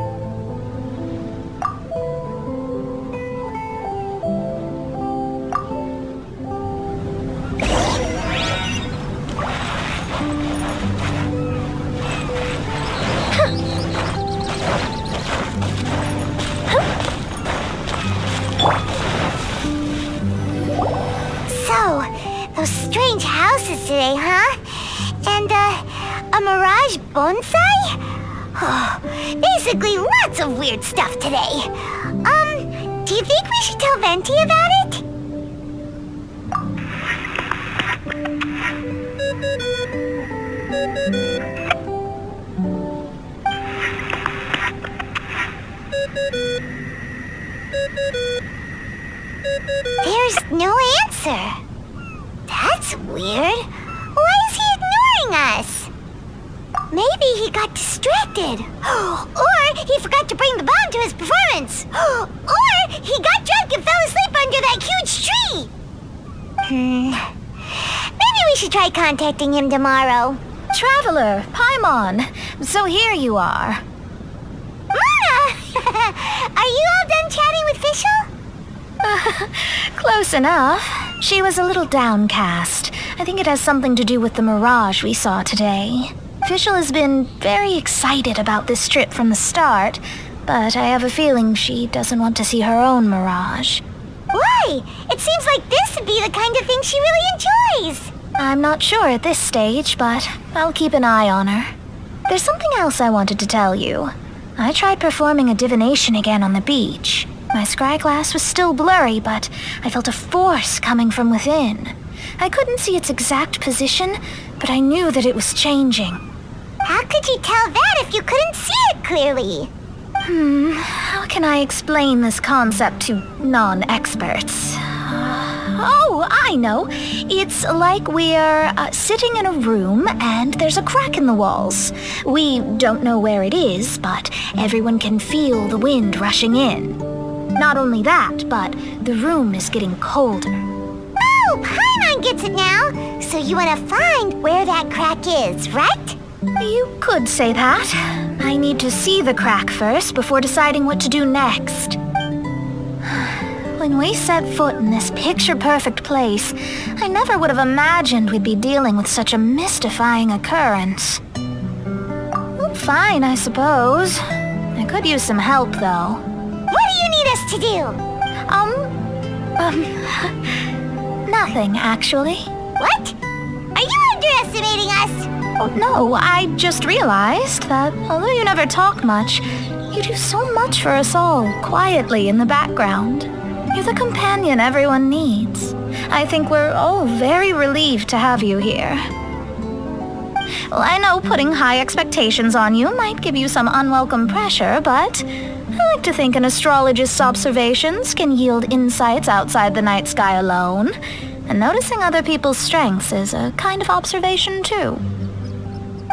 So, those strange houses today, huh? And, a mirage bonsai? Oh, basically lots of weird stuff today. Do you think we should tell Venti about it? There's no answer. That's weird. Why is he ignoring us? Maybe he got distracted. Or he forgot to bring the bomb to his performance. Or he got drunk and fell asleep under that huge tree. Maybe we should try contacting him tomorrow. Traveler, Paimon, so here you are. Mona! Are you all done chatting with Fischl? Close enough. She was a little downcast. I think it has something to do with the mirage we saw today. Fischl has been very excited about this trip from the start, but I have a feeling she doesn't want to see her own mirage. Why? It seems like this would be the kind of thing she really enjoys. I'm not sure at this stage, but I'll keep an eye on her. There's something else I wanted to tell you. I tried performing a divination again on the beach. My scryglass was still blurry, but I felt a force coming from within. I couldn't see its exact position, but I knew that it was changing. How could you tell that if you couldn't see it clearly? How can I explain this concept to non-experts? Oh, I know. It's like we're sitting in a room and there's a crack in the walls. We don't know where it is, but everyone can feel the wind rushing in. Not only that, but the room is getting colder. Oh, Paimon gets it now. So you want to find where that crack is, right? You could say that. I need to see the crack first before deciding what to do next. When we set foot in this picture-perfect place, I never would have imagined we'd be dealing with such a mystifying occurrence. Well, fine, I suppose. I could use some help, though. What do you need us to do? Nothing, actually. What? Are you underestimating us? Oh, no, I just realized that although you never talk much, you do so much for us all, quietly in the background. You're the companion everyone needs. I think we're all very relieved to have you here. Well, I know putting high expectations on you might give you some unwelcome pressure, but I like to think an astrologist's observations can yield insights outside the night sky alone. And noticing other people's strengths is a kind of observation, too.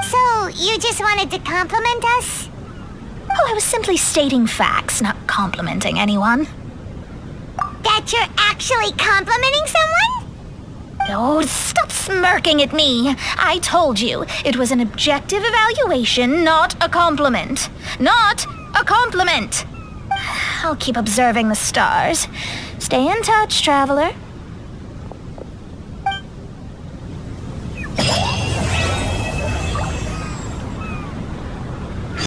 So, you just wanted to compliment us? Oh, I was simply stating facts, not complimenting anyone. That you're actually complimenting someone? Oh, stop smirking at me. I told you, it was an objective evaluation, not a compliment. Not a compliment! I'll keep observing the stars. Stay in touch, traveler.